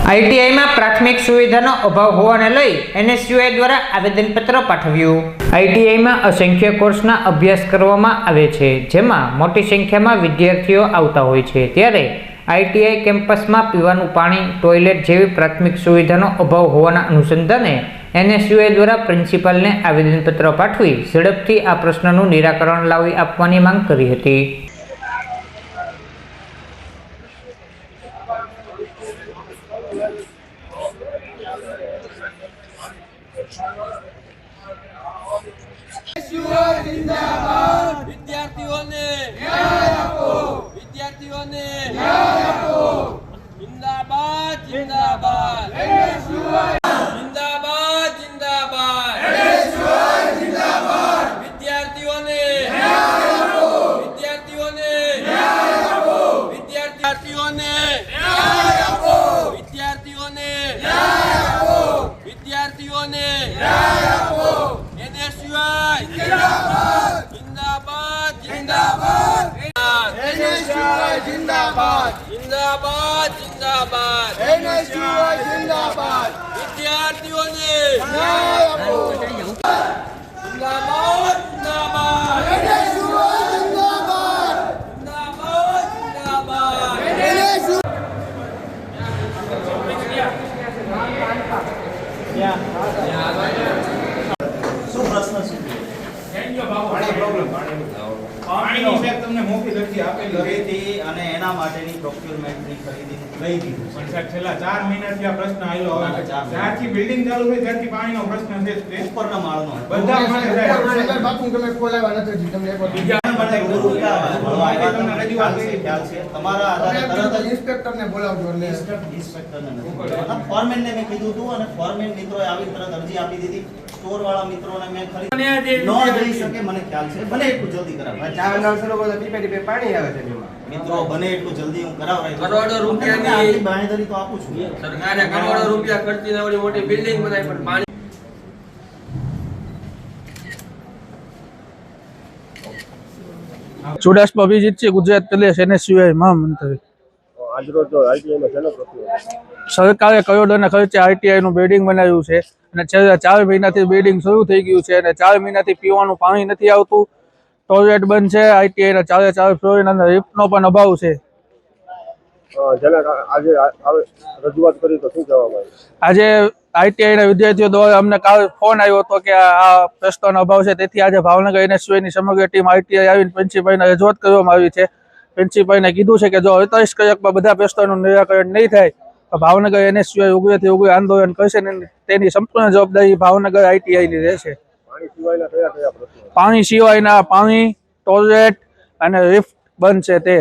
ITI માં પ્રાથમિક સુવિધાનો અભાવ હોવાને લઈ NSUI દ્વારા આવેદનપત્ર પાઠવ્યું। ITI માં અસંખ્ય કોર્સના અભ્યાસ કરવામાં આવે છે, જેમાં મોટી સંખ્યામાં વિદ્યાર્થીઓ આવતા હોય છે, ત્યારે ITI કેમ્પસમાં પીવાનું પાણી, ટોયલેટ જેવી પ્રાથમિક સુવિધાનો અભાવ હોવાના અનુસંધાને NSUI દ્વારા પ્રિન્સિપાલને આવેદનપત્ર પાઠવી ઝડપથી આ પ્રશ્નનું નિરાકરણ લાવી આપવાની માંગ કરી હતી। વિદ્યાર્થીઓને ન્યાય આપો, વિદ્યાર્થીઓને ન્યાય આપો, જિંદાબાદ જિંદાબાદ જિંદાબાદ જિંદાબાદ જિંદાબાદ, વિદ્યાર્થીઓને ન્યાય આપો, વિદ્યાર્થીઓને ન્યાય આપો, વિદ્યાર્થીઓને ન્યાય આપો, વિદ્યાર્થીઓને ન્યાય આપો, વિદ્યાર્થીઓને ન્યાય આપો। NSUI જિંદાબાદ જિંદાબાદ જિંદાબાદ NSUI જિંદાબાદ જિંદાબાદ જિંદાબાદ NSUI જિંદાબાદ, વિદ્યાર્થીઓને ન્યાય આપો, જિંદાબાદ જિંદાબાદ NSUI જિંદાબાદ જિંદાબાદ જિંદાબાદ NSUI। પાણીની બેગ તમને મોટી અરજી આપેલી હતી અને એના માટેની પ્રોક્યુરમેન્ટની ખરીદી લઈ દીધું પણ સાહેબ છેલ્લા 4 મહિનાથી આ પ્રશ્ન આવેલો હવે જ્યારથી બિલ્ડિંગ ચાલુ થઈ ત્યારથી પાણીનો પ્રશ્ન છે તે ઉપરના માળનો બધા માટે સાહેબ બાપુ તમે બોલાવા નથી તમને એક બીજા માટે તમને રજૂઆત કરી ખ્યાલ છે તમારા આધારે તરત જ ઇન્સ્પેક્ટરને બોલાવજો એટલે ઇન્સ્પેક્ટરને નથી ફોરમેનને મેં કીધું હતું અને ફોરમેન મિત્રોએ આવી તરત અરજી આપી દીધી। સ્ટોર વાળા મિત્રોને મેં ખરીદી નો જઈ શકે મને ખ્યાલ છે, ભલે એટલું જલ્દી કરાવ ચા નાવસરો બધા ટીપે પાણી આવે છે મિત્રો, બને એટલું જલ્દી હું કરાવરાઈ કરોડો રૂપિયાની બાંહેધરી તો આપું છું। સરકારે કરોડો રૂપિયા ખર્ચીને આવડી મોટી બિલ્ડિંગ બનાવી પણ પાણી ચુડાસમા અભિજીત છે, ગુજરાત પ્રદેશ NSUI મહામંત્રી। સરકારે કરોડોના ખર્ચે ITI નું બિલ્ડિંગ બનાવ્યું છે અને છેલ્લા 4 મહિનાથી બિલ્ડિંગ શરૂ થઈ ગયું છે અને 4 મહિનાથી પીવાનું પાણી નથી આવતું, ટોયલેટ બંધ છે, ITI ના 4 ફ્લોર અને લિફ્ટનો પણ અભાવ છે। આજે ITI ના વિદ્યાર્થીઓ દ્વારા અમને કાલ ફોન આવ્યો હતો કે આ પ્રશ્નનો અભાવ છે, તેથી આજે ભાવનગર NSUI ની સમગ્ર ટીમ ITI આવીને પ્રિન્સિપાલને રજૂઆત કરવામાં આવી છે। પ્રિન્સિપાલને કીધું છે કે જો 48 કલાકમાં બધા પ્રશ્નોનું નિરાકરણ નહીં થાય તો ભાવનગર NSUI ઉગ્રથી ઉગ્ર આંદોલન કરશે અને તેની સંપૂર્ણ જવાબદારી ભાવનગર ITI ની રહેશે। પાણી સિવાયના પાણી, ટોયલેટ અને લિફ્ટ બંધ છે તે